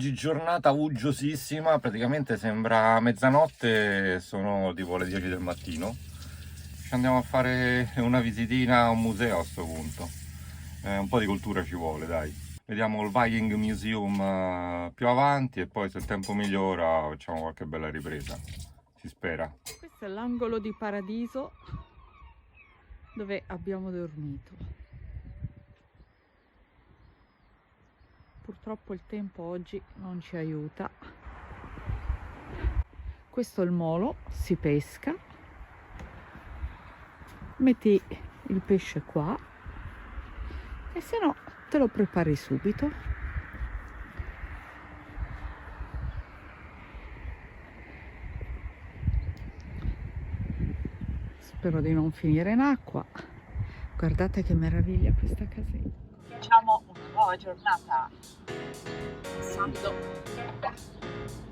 Oggi giornata uggiosissima, praticamente sembra mezzanotte, sono tipo le 10 del mattino. Ci andiamo a fare una visitina a un museo a questo punto. Un po' di cultura ci vuole, dai. Vediamo il Viking Museum più avanti e poi se il tempo migliora facciamo qualche bella ripresa. Si spera. Questo è l'angolo di Paradiso dove abbiamo dormito. Purtroppo il tempo oggi non ci aiuta. Questo è il molo, si pesca. Metti il pesce qua e se no te lo prepari subito. Spero di non finire in acqua. Guardate che meraviglia questa casetta. Facciamo una nuova giornata passando.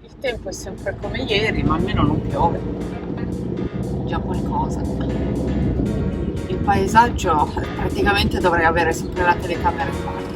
Il tempo è sempre come ieri, ma almeno non piove. Già qualcosa. Il paesaggio praticamente dovrei avere sempre la telecamera in mano.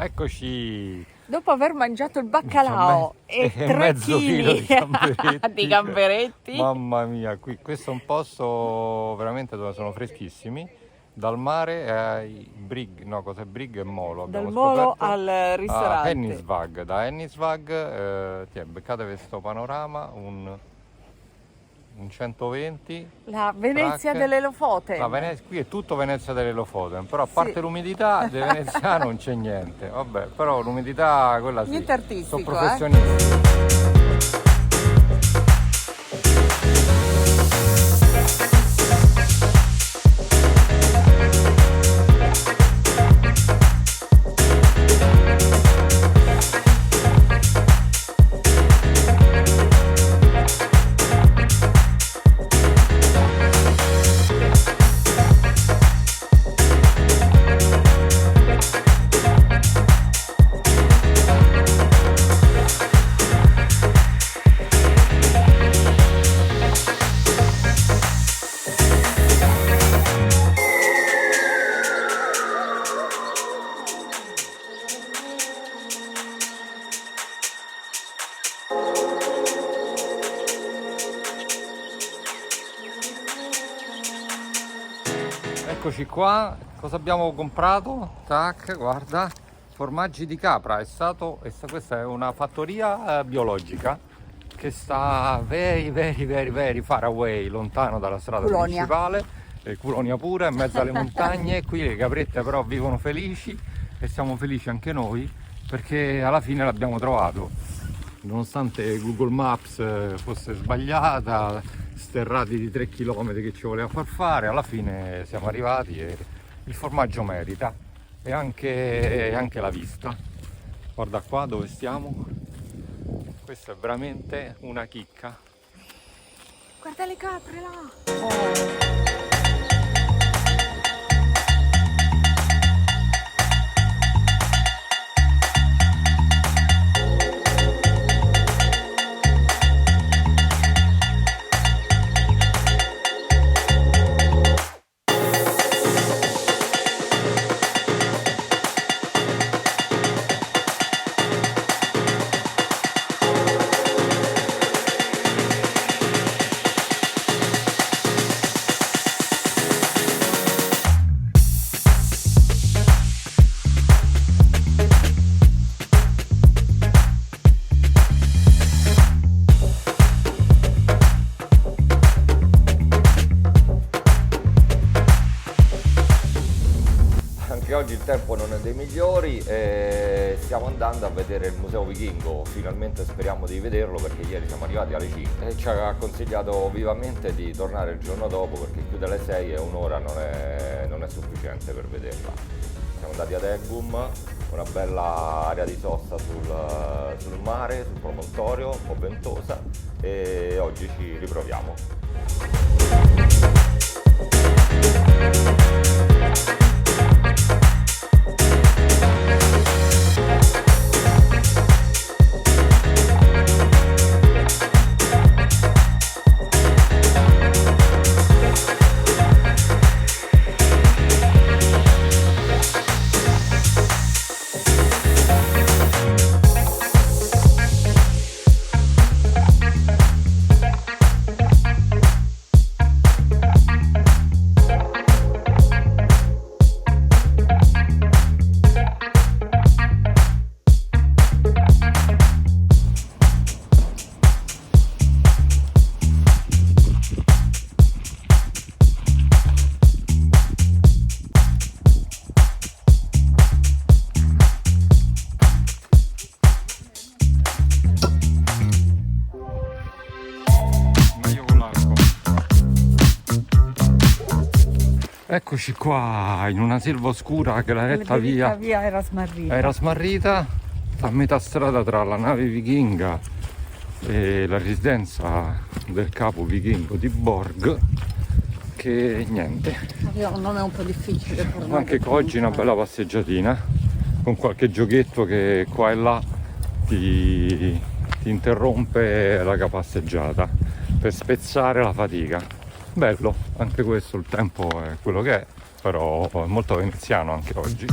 Eccoci! Dopo aver mangiato il baccalà e 3 mezzo chilo kg di gamberetti. di gamberetti, Mamma mia, questo è un posto veramente dove sono freschissimi. Dal mare ai Brig, no, cos'è Brig e Molo. dal Abbiamo molo scoperto al ristorante. Hennisvag. Da Hennisvag, beccate questo panorama, un 120. La Venezia track. delle Lofoten. Qui è tutto Venezia delle Lofoten, però a parte l'umidità di Venezia non c'è niente. Vabbè, però l'umidità quella sì. Niente artistico, sono professionisti. Eccoci qua, cosa abbiamo comprato? Tac, guarda, formaggi di capra, questa è una fattoria biologica che sta very far away, lontano dalla strada principale, Culonia pure, in mezzo alle montagne. Qui le caprette però vivono felici e siamo felici anche noi perché alla fine l'abbiamo trovato, nonostante Google Maps fosse sbagliata, sterrati di 3 km che ci voleva far fare, alla fine siamo arrivati e il formaggio merita e anche la vista. Guarda qua dove stiamo, questa è veramente una chicca. Guarda le capre là! oggi il tempo non è dei migliori e stiamo andando a vedere il Museo Vichingo, finalmente speriamo di vederlo perché ieri siamo arrivati alle 5 e ci ha consigliato vivamente di tornare il giorno dopo perché chiude alle 6 e un'ora non è sufficiente per vederla. Siamo andati ad Eggum, una bella area di sosta sul mare, sul promontorio, un po' ventosa e oggi ci riproviamo. Eccoci qua in una selva oscura che la retta via era smarrita a metà strada tra la nave vichinga e la residenza del capo vichingo di Borg, che niente. Aveva un nome un po' difficile per noi. Anche oggi una bella passeggiatina con qualche giochetto che qua e là ti interrompe la passeggiata per spezzare la fatica. Bello, anche questo, il tempo è quello che è, però è molto veneziano anche oggi.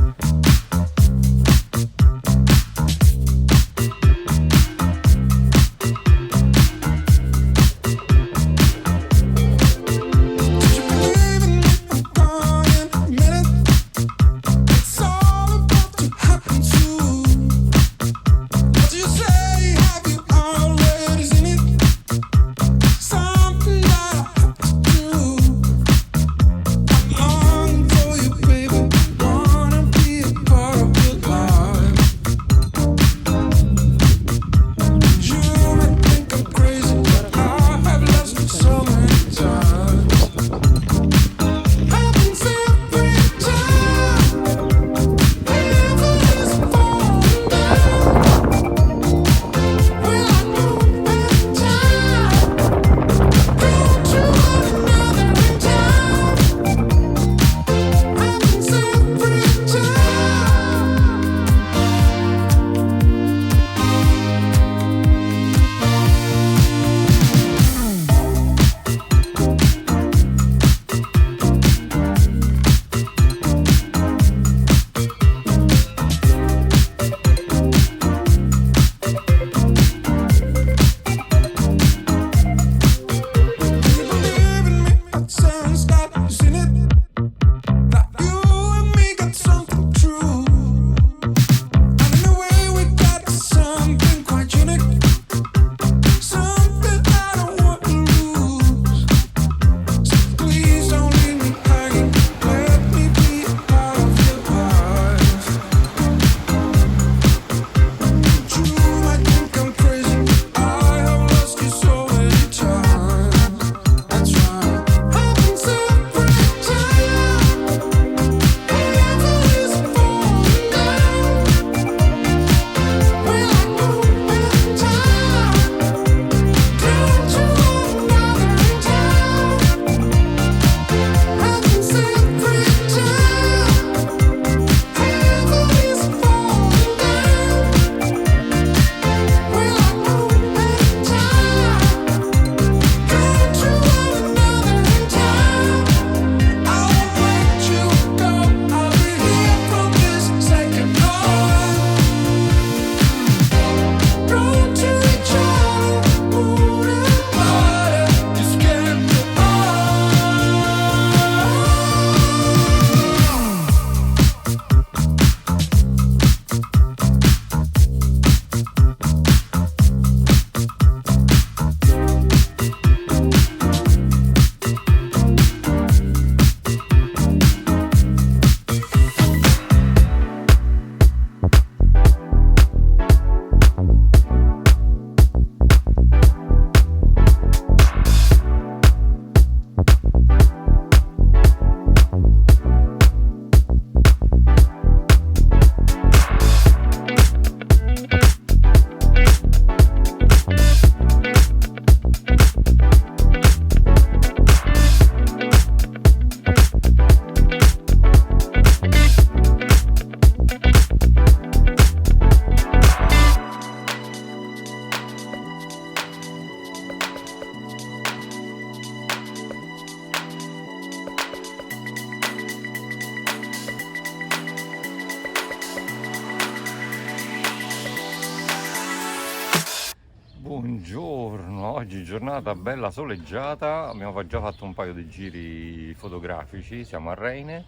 Oggi giornata bella soleggiata, abbiamo già fatto un paio di giri fotografici, siamo a Reine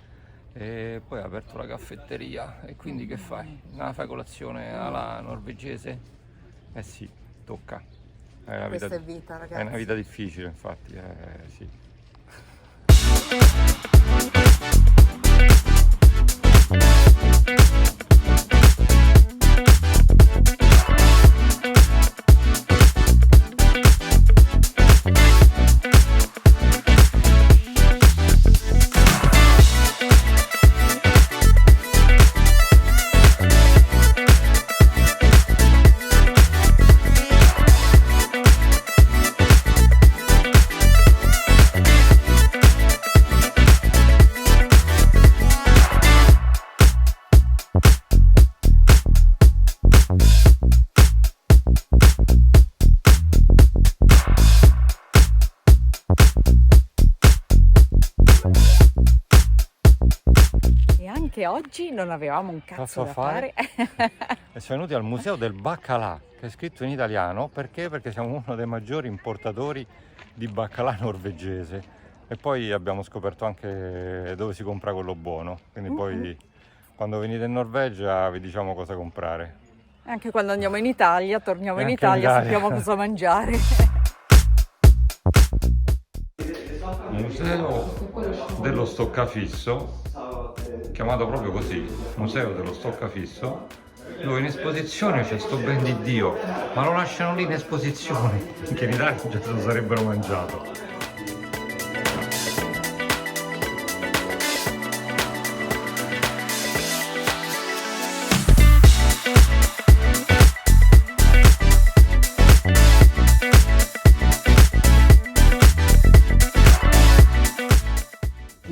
e poi ha aperto la caffetteria e quindi che fai? Fai colazione alla norvegese? Eh sì, tocca. È una Questa è vita, è una ragazzi. vita difficile infatti, sì. E anche oggi non avevamo un cazzo da fare. E siamo venuti al Museo del Baccalà, che è scritto in italiano, perché siamo uno dei maggiori importatori di baccalà norvegese e poi abbiamo scoperto anche dove si compra quello buono, quindi poi quando venite in Norvegia vi diciamo cosa comprare. Anche quando andiamo in Italia, torniamo E in anche in Italia, Italia. sappiamo cosa mangiare. Museo dello Stoccafisso, chiamato proprio così, Museo dello Stoccafisso, dove in esposizione c'è sto ben di Dio, ma lo lasciano lì in esposizione, che in Italia già se lo sarebbero mangiato.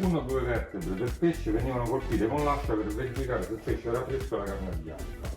Una o due vertebre del pesce venivano colpite con l'ascia per verificare se il pesce era fresco e la carne bianca.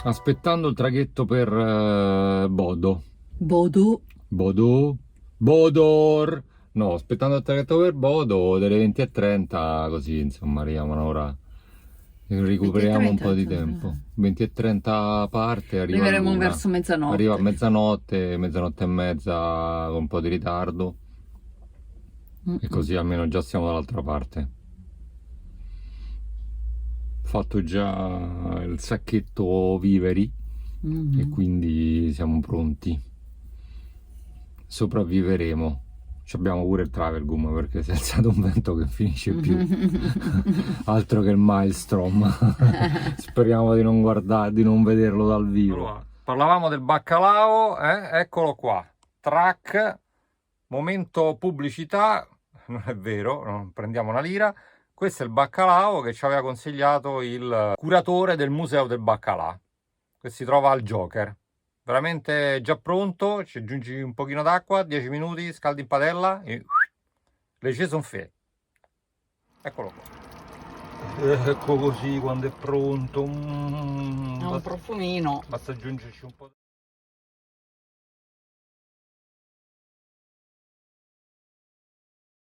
Aspettando il traghetto per Bodø. Bodor! No, aspettando il traghetto per Bodø delle 20:30, così insomma arriviamo un'ora. Recuperiamo un po' di tempo. 20:30 parte, Arriveremo l'una. verso mezzanotte. Arriva a mezzanotte, mezzanotte e mezza con un po' di ritardo. E così almeno già siamo dall'altra parte. Fatto già il sacchetto viveri e quindi siamo pronti. Sopravviveremo. Ci abbiamo pure il Travelgum perché si è alzato un vento che finisce più. Altro che il Maelstrom. Speriamo di non vederlo dal vivo. Parlavamo del baccalao, eccolo qua. Track, momento pubblicità, non è vero, non prendiamo una lira. Questo è il baccalao che ci aveva consigliato il curatore del Museo del Baccalà, che si trova al Joker. Veramente già pronto, ci aggiungi un pochino d'acqua, 10 minuti, scaldi in padella e le ci sono fe. Eccolo qua. Ecco così quando è pronto. Ha un profumino. Basta aggiungerci un po'.